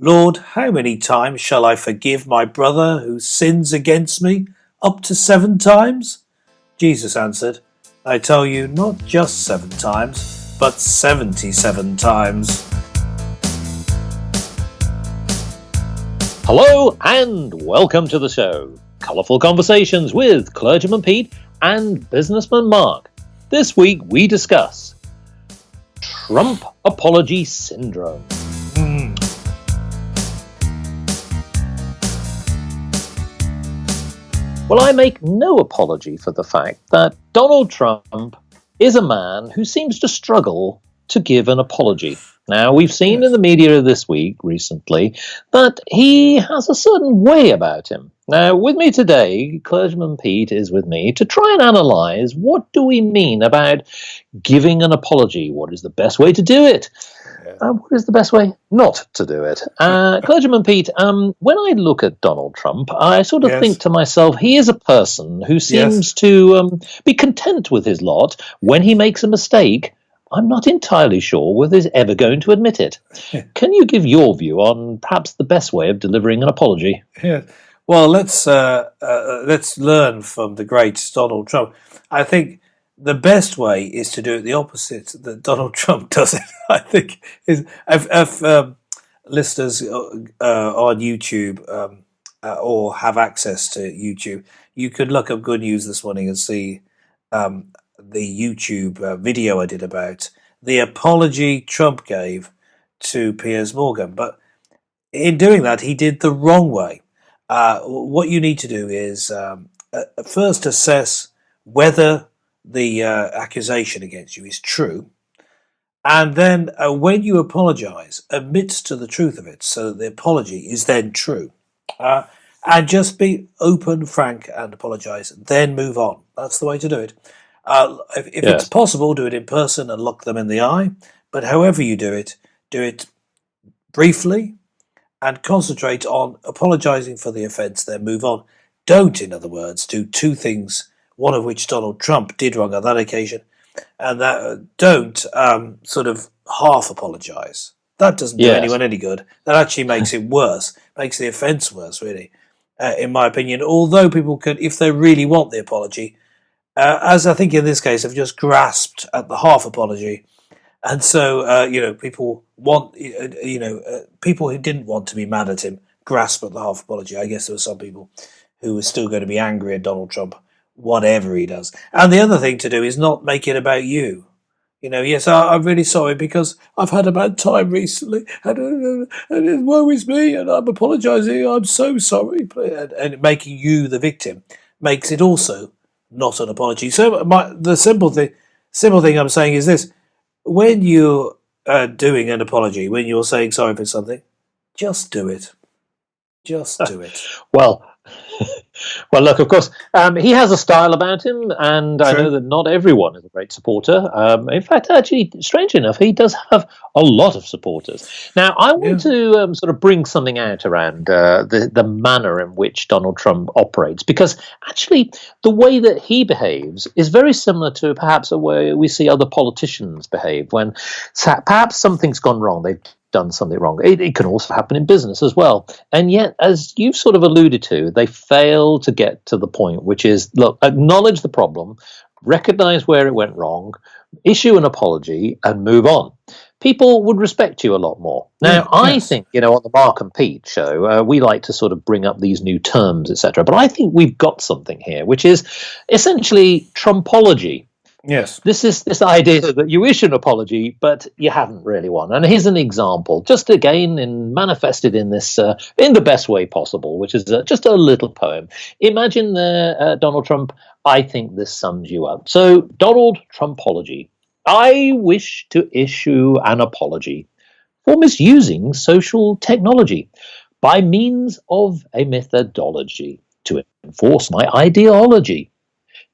Lord, how many times shall I forgive my brother who sins against me? Up to 7 times? Jesus answered, I tell you, not just 7 times, but 77 times. Hello and welcome to the show. Colourful conversations with Clergyman Pete and Businessman Mark. This week we discuss Trump Apology Syndrome. Well, I make no apology for the fact that Donald Trump is a man who seems to struggle to give an apology. Now, we've seen in the media this week, recently, that he has a certain way about him. Now, with me today, Clergyman Pete is with me to try and analyse what do we mean about giving an apology? What is the best way to do it? What is the best way not to do it? Clergyman Pete, when I look at Donald Trump, I sort of think to myself, he is a person who seems to be content with his lot. When he makes a mistake, I'm not entirely sure whether he's ever going to admit it. Can you give your view on perhaps the best way of delivering an apology? Yeah. Well, let's learn from the great Donald Trump. I think the best way is to do it the opposite that Donald Trump does it. I think is if listeners on YouTube or have access to YouTube, you could look up Good News this morning and see the YouTube video I did about the apology Trump gave to Piers Morgan. But in doing that, he did the wrong way. What you need to do is first assess whether the accusation against you is true, and then when you apologise, admit to the truth of it, so that the apology is then true, and just be open, frank, and apologise, then move on. That's the way to do it. If it's possible, do it in person and look them in the eye, but however you do it briefly and concentrate on apologising for the offence, then move on. Don't, in other words, do two things, one of which Donald Trump did wrong on that occasion, and that don't sort of half apologise. That doesn't do anyone any good. That actually makes it worse, makes the offence worse, really, in my opinion. Although people could, if they really want the apology, as I think in this case, have just grasped at the half apology. And so, people want, people who didn't want to be mad at him grasp at the half apology. I guess there were some people who were still going to be angry at Donald Trump, whatever he does. And the other thing to do is not make it about you. Yes, I'm really sorry because I've had a bad time recently and it worries me and I'm apologising. I'm so sorry. And making you the victim makes it also not an apology. So the simple thing I'm saying is this. When you're doing an apology, when you're saying sorry for something, just do it. Just do it. Well, look, of course, he has a style about him, and True. I know that not everyone is a great supporter. In fact, actually, strangely enough, he does have a lot of supporters. Now, I want to sort of bring something out around the manner in which Donald Trump operates, because actually the way that he behaves is very similar to perhaps the way we see other politicians behave when perhaps something's gone wrong. They've done something wrong. It can also happen in business as well. And yet, as you've sort of alluded to, they fail to get to the point, which is, look, acknowledge the problem, recognize where it went wrong, issue an apology, and move on. People would respect you a lot more. Now, I think, on the Mark and Pete show, we like to sort of bring up these new terms, etc. But I think we've got something here, which is essentially Trumpology. Yes. This is this idea that you issue an apology, but you haven't really one. And here's an example, just again manifested in this, in the best way possible, which is just a little poem. Imagine Donald Trump, I think this sums you up. So, Donald Trumpology. I wish to issue an apology for misusing social technology by means of a methodology to enforce my ideology.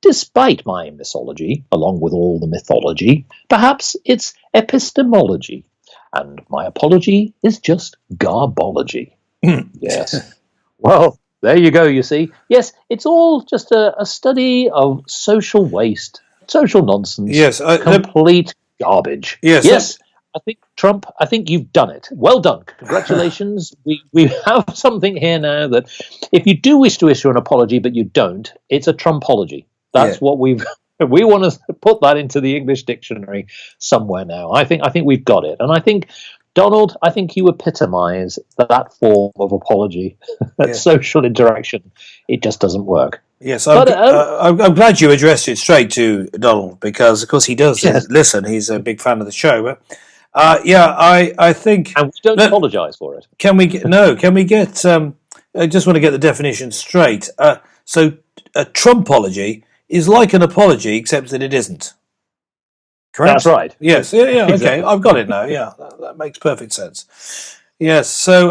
Despite my mythology, along with all the mythology, perhaps it's epistemology, and my apology is just garbology. Yes. Well, there you go, you see. Yes, it's all just a study of social waste, social nonsense, complete garbage. Yes. think Trump, I think you've done it. Well done. Congratulations. We have something here now that if you do wish to issue an apology, but you don't, it's a Trumpology. Yeah. That's what we want to put that into the English dictionary somewhere now. I think we've got it. And I think, Donald, I think you epitomise that form of apology, that Yeah. social interaction. It just doesn't work. Yes, But I'm glad you addressed it straight to Donald because, of course, he does yes, listen. He's a big fan of the show. But yeah, I think. and we don't Look, apologise for it. can we get no? Can we get? I just want to get the definition straight. So, a Trumpology is like an apology, except that it isn't. That's Correct? right. Yes. Yeah. Yeah. Okay. Exactly. I've got it now. Yeah. That makes perfect sense. Yes. So.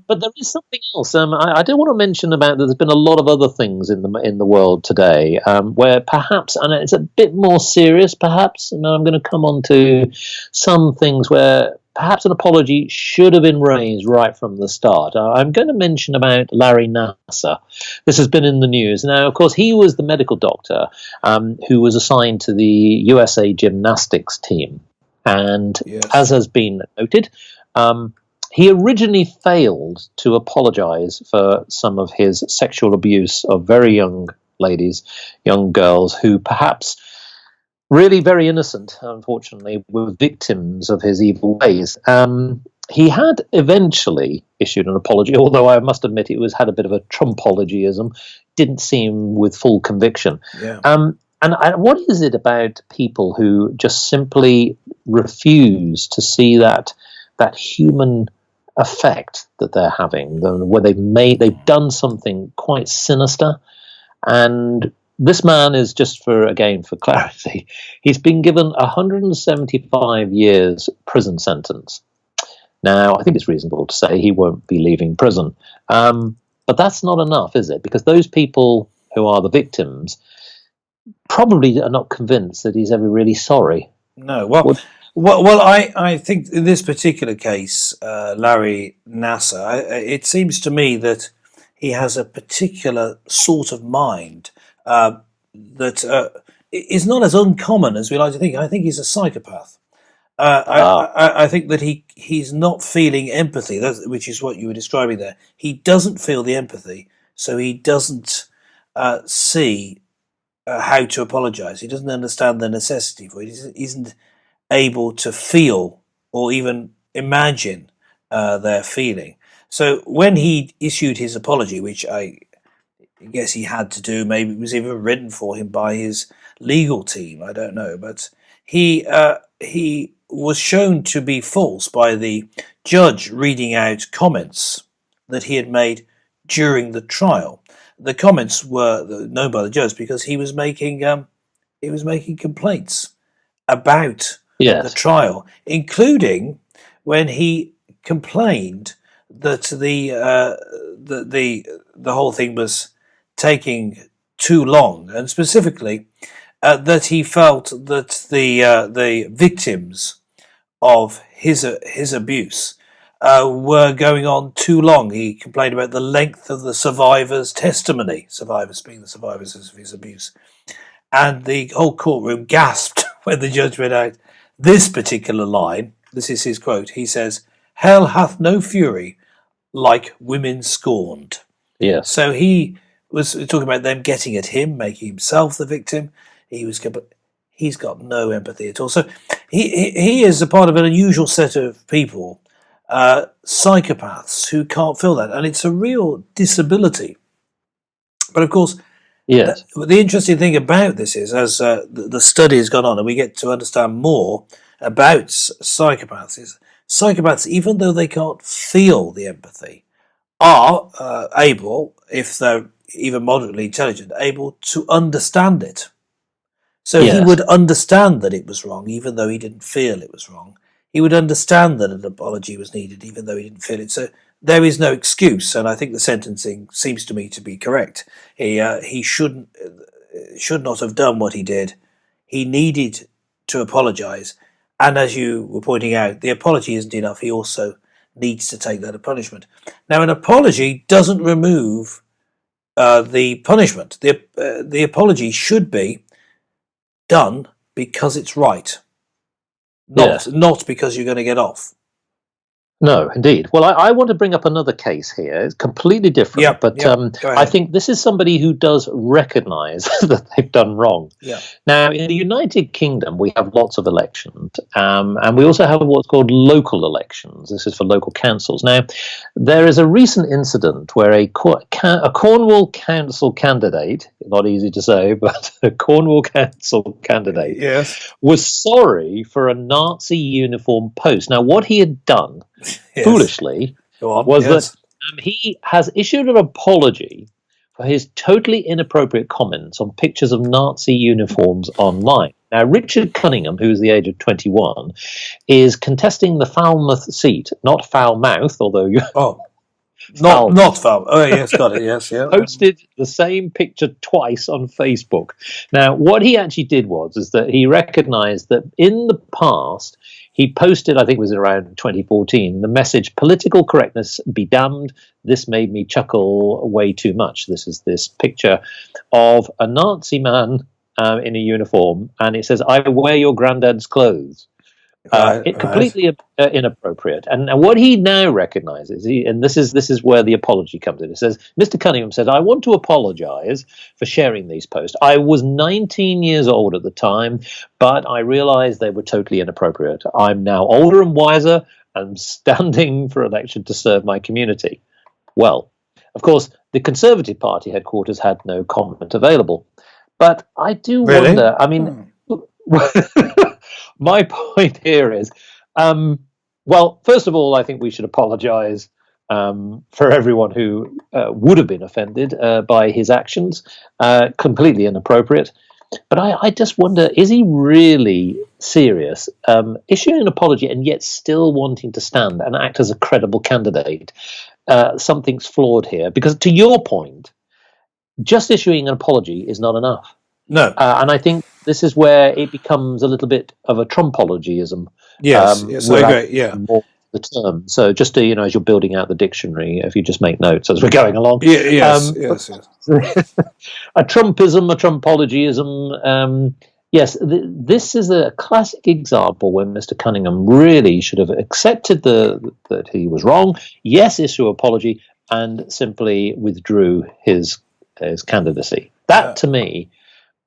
But there is something else. I do want to mention about that. There's been a lot of other things in the world today where perhaps, and it's a bit more serious, perhaps. And I'm going to come on to some things where perhaps an apology should have been raised right from the start. I'm going to mention about Larry Nassar. This has been in the news. Now, of course, he was the medical doctor who was assigned to the USA gymnastics team, and Yes. as has been noted. He originally failed to apologize for some of his sexual abuse of very young ladies, young girls who perhaps really very innocent, unfortunately, were victims of his evil ways. He had eventually issued an apology, although I must admit it had a bit of a Trumpologyism, didn't seem with full conviction. Yeah. What is it about people who just simply refuse to see that human effect that they're having, where they've done something quite sinister, and this man is, just for clarity, he's been given 175 years prison sentence. Now, I think it's reasonable to say he won't be leaving prison, but that's not enough, is it? Because those people who are the victims probably are not convinced that he's ever really sorry. No. Well, I think in this particular case, Larry Nassar, it seems to me that he has a particular sort of mind that is not as uncommon as we like to think. I think he's a psychopath. I think that he's not feeling empathy, which is what you were describing there. He doesn't feel the empathy, so he doesn't see how to apologise. He doesn't understand the necessity for it. He isn't able to feel or even imagine their feeling. So when he issued his apology, which I guess he had to do, maybe it was even written for him by his legal team, I don't know, but he was shown to be false by the judge reading out comments that he had made during the trial. The comments were known by the judge because he was making complaints about the Yes. trial, including when he complained that the whole thing was taking too long, and specifically that he felt that the victims of his abuse were going on too long. He complained about the length of the survivors' testimony, survivors being the survivors of his abuse, and the whole courtroom gasped when the judge read out this particular line. This is his quote. He says, "Hell hath no fury like women scorned." Yes. So he was talking about them getting at him, making himself the victim. He's got no empathy at all. So he is a part of an unusual set of people, psychopaths who can't feel that, and it's a real disability. But of course, yes, the interesting thing about this is, as the study has gone on and we get to understand more about psychopaths, even though they can't feel the empathy, are able, if they're even moderately intelligent, able to understand it. So he yes, would understand that it was wrong, even though he didn't feel it was wrong. He would understand that an apology was needed, even though he didn't feel it. So there is no excuse, and I think the sentencing seems to me to be correct. He should not have done what he did. He needed to apologise, and as you were pointing out, the apology isn't enough. He also needs to take that as punishment. Now, an apology doesn't remove the punishment. The apology should be done because it's right, not because you're going to get off. No, indeed. Well, I want to bring up another case here. It's completely different, but Go I ahead. think this is somebody who does recognise that they've done wrong. Yeah. Now, in the United Kingdom, we have lots of elections, and we also have what's called local elections. This is for local councils. Now, there is a recent incident where a Cornwall council candidate, not easy to say, but a Cornwall council candidate, Yes. was sorry for a Nazi uniform post. Now, what he had done, Yes. foolishly, Go on. was Yes. that he has issued an apology for his totally inappropriate comments on pictures of Nazi uniforms online. Now, Richard Cunningham, who's the age of 21, is contesting the Falmouth seat, not Falmouth, although you Not foul. Oh, yes, got it. Yes, yeah. posted the same picture twice on Facebook. Now, what he actually did is that he recognised that in the past, he posted, I think it was around 2014, the message, "Political correctness be damned. This made me chuckle way too much." This is this picture of a Nazi man in a uniform, and it says, "I wear your granddad's clothes." It completely inappropriate. And what he now recognises, and this is where the apology comes in. It says, Mr. Cunningham says, "I want to apologise for sharing these posts. I was 19 years old at the time, but I realised they were totally inappropriate. I'm now older and wiser and standing for election to serve my community." Well, of course, the Conservative Party headquarters had no comment available. But I do wonder, I mean, my point here is, well, first of all, I think we should apologise for everyone who would have been offended by his actions. Completely inappropriate. But I just wonder, is he really serious, issuing an apology and yet still wanting to stand and act as a credible candidate? Something's flawed here. Because to your point, just issuing an apology is not enough. No. And I think this is where it becomes a little bit of a Trumpologyism. Yes, I agree. Yeah. More the term. So just to, as you're building out the dictionary, if you just make notes as we're going along. Yes. A Trumpism, a Trumpologyism. Yes, this is a classic example when Mr. Cunningham really should have accepted that he was wrong. Yes, issue apology, and simply withdrew his candidacy. That to me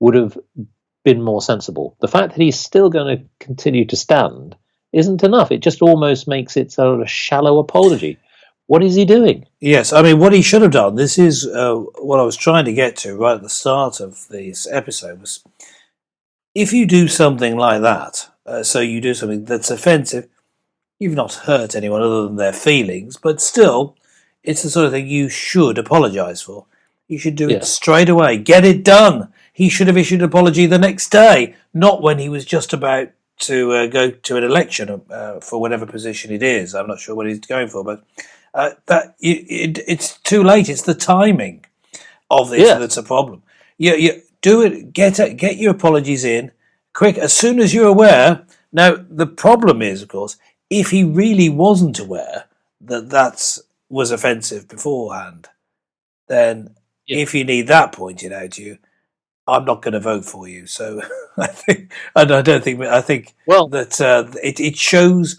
would have been more sensible. The fact that he's still going to continue to stand isn't enough. It just almost makes it sort of a shallow apology. What is he doing? Yes, I mean, what he should have done, this is what I was trying to get to right at the start of this episode, was if you do something like that, so you do something that's offensive, you've not hurt anyone other than their feelings, but still, it's the sort of thing you should apologise for. You should do it straight away. Get it done. He should have issued an apology the next day, not when he was just about to go to an election for whatever position it is. I'm not sure what he's going for, but it's too late. It's the timing of this that's a problem. You do it. Get your apologies in quick as soon as you're aware. Now the problem is, of course, if he really wasn't aware that was offensive beforehand, then if you need that pointed out to you, I'm not going to vote for you. So I think that it shows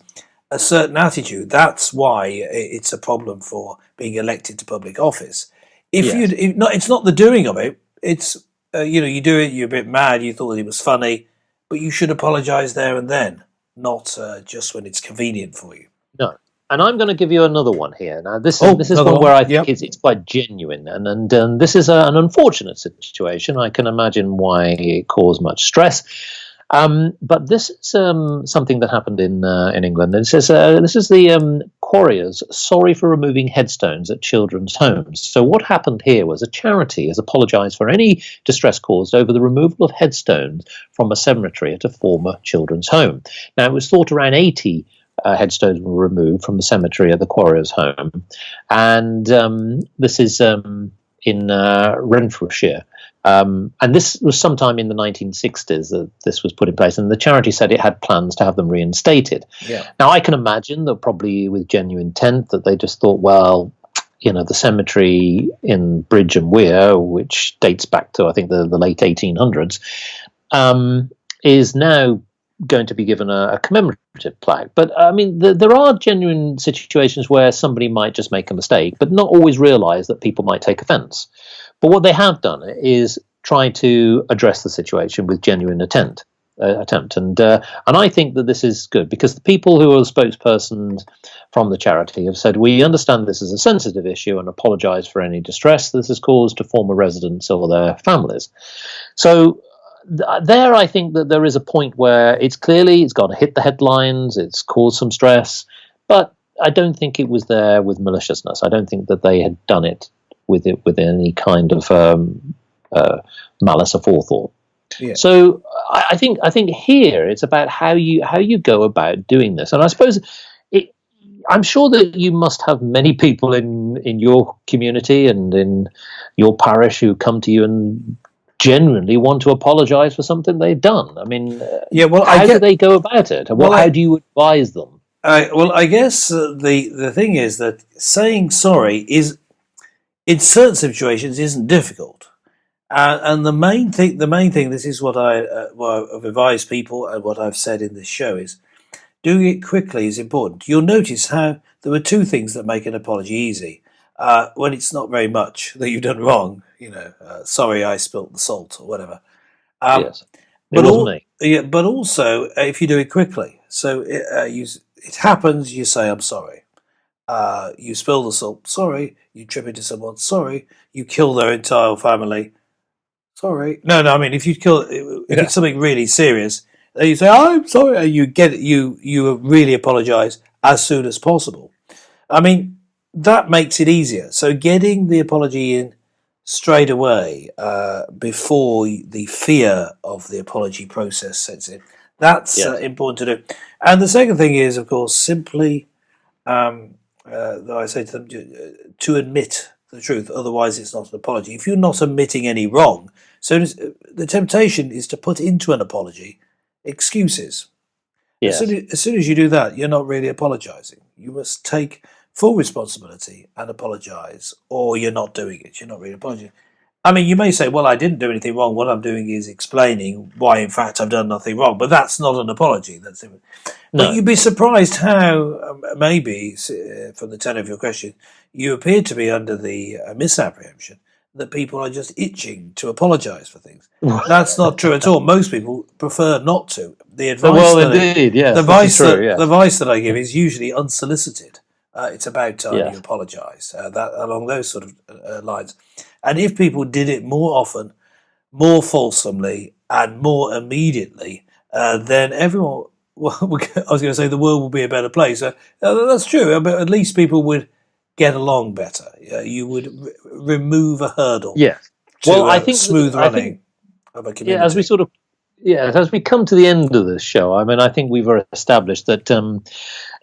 a certain attitude. That's why it's a problem for being elected to public office. It's not the doing of it. It's you do it. You're a bit mad. You thought it was funny, but you should apologise there and then, not just when it's convenient for you. No. And I'm going to give you another one here. Now, this is one where I think it's quite genuine, and this is an unfortunate situation. I can imagine why it caused much stress. But this is something that happened in England. It says this is the Quarriers sorry for removing headstones at children's homes. So what happened here was a charity has apologised for any distress caused over the removal of headstones from a cemetery at a former children's home. Now, it was thought around 80 headstones were removed from the cemetery at the Quarriers' home, and this is in Renfrewshire. And this was sometime in the 1960s that this was put in place, and the charity said it had plans to have them reinstated. Yeah. Now, I can imagine that probably with genuine intent that they just thought, well, the cemetery in Bridge and Weir, which dates back to, I think, the late 1800s, is now going to be given a commemorative plaque. But I mean, there are genuine situations where somebody might just make a mistake, but not always realise that people might take offence. But what they have done is try to address the situation with genuine attempt. And I think that this is good, because the people who are the spokespersons from the charity have said, we understand this is a sensitive issue and apologise for any distress this has caused to former residents or their families. So there, I think that there is a point where it's got to hit the headlines, it's caused some stress, but I don't think it was there with maliciousness. I don't think that they had done it with any kind of malice aforethought. Yeah. So I think here it's about how you go about doing this, and I suppose I'm sure that you must have many people in your community and in your parish who come to you and genuinely want to apologise for something they've done. I mean, how do they go about it? How do you advise them? I guess the thing is that saying sorry is, in certain situations, isn't difficult. And the main thing, this is what I've advised people, and what I've said in this show is, doing it quickly is important. You'll notice how there were two things that make an apology easy. When it's not very much that you've done wrong, sorry I spilt the salt or whatever. Yes, it wasn't me. Yeah, but also if you do it quickly. So it happens, you say, I'm sorry. You spill the salt, sorry. You trip into someone, sorry. You kill their entire family, sorry. No, I mean, if it's something really serious, then you say, I'm sorry, and you really apologise as soon as possible. I mean, that makes it easier. So getting the apology in straight away, before the fear of the apology process sets in, that's important to do. And the second thing is, of course, simply, I say to them, to admit the truth. Otherwise, it's not an apology. If you're not admitting any wrong, so the temptation is to put into an apology excuses. Yes. As soon as you do that, you're not really apologising. You must take full responsibility and apologise, or you're not doing it. You're not really apologising. I mean, you may say, well, I didn't do anything wrong. What I'm doing is explaining why, in fact, I've done nothing wrong. But that's not an apology. That's it. No. But you'd be surprised how, maybe, from the tenor of your question, you appear to be under the misapprehension that people are just itching to apologise for things. That's not true at all. Most people prefer not to. The advice the advice that I give is usually unsolicited. It's about time you apologise. That along those sort of lines. And if people did it more often, more fulsomely, and more immediately, then everyone, I was going to say the world will be a better place. That's true, but at least people would get along better. You would remove a hurdle. Yes. I think smooth running of a community. As we come to the end of this show, I mean, I think we've established that,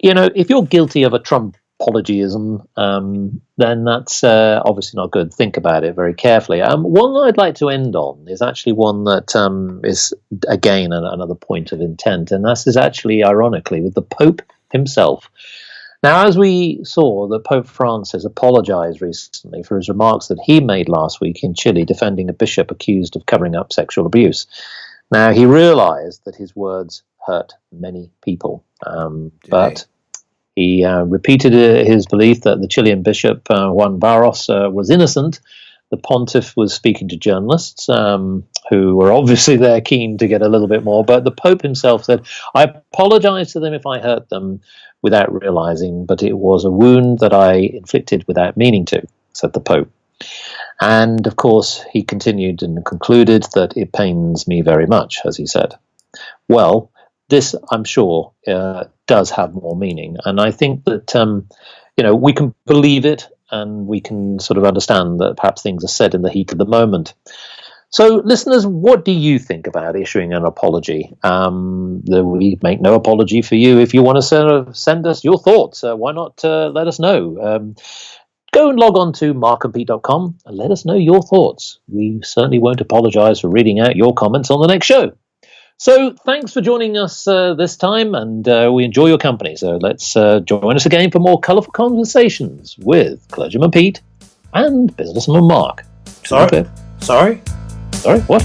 if you're guilty of a Trump apologism, then that's obviously not good. Think about it very carefully. One I'd like to end on is actually one that is, again, another point of intent, and that is actually, ironically, with the Pope himself. Now, as we saw, that Pope Francis apologised recently for his remarks that he made last week in Chile defending a bishop accused of covering up sexual abuse. Now, he realised that his words hurt many people, but he repeated his belief that the Chilean bishop, Juan Barros, was innocent. The pontiff was speaking to journalists who were obviously there keen to get a little bit more, but the Pope himself said, I apologise to them if I hurt them without realising, but it was a wound that I inflicted without meaning to, said the Pope. And, of course, he continued and concluded that it pains me very much, as he said. Well, this, I'm sure, does have more meaning. And I think that, we can believe it and we can sort of understand that perhaps things are said in the heat of the moment. So, listeners, what do you think about issuing an apology? We make no apology for you. If you want to send us your thoughts, why not let us know? Go and log on to markandpete.com and let us know your thoughts. We certainly won't apologise for reading out your comments on the next show. So thanks for joining us this time, and we enjoy your company. So let's join us again for more colourful conversations with Clergyman Pete and Businessman Mark. Sorry? Sorry, what?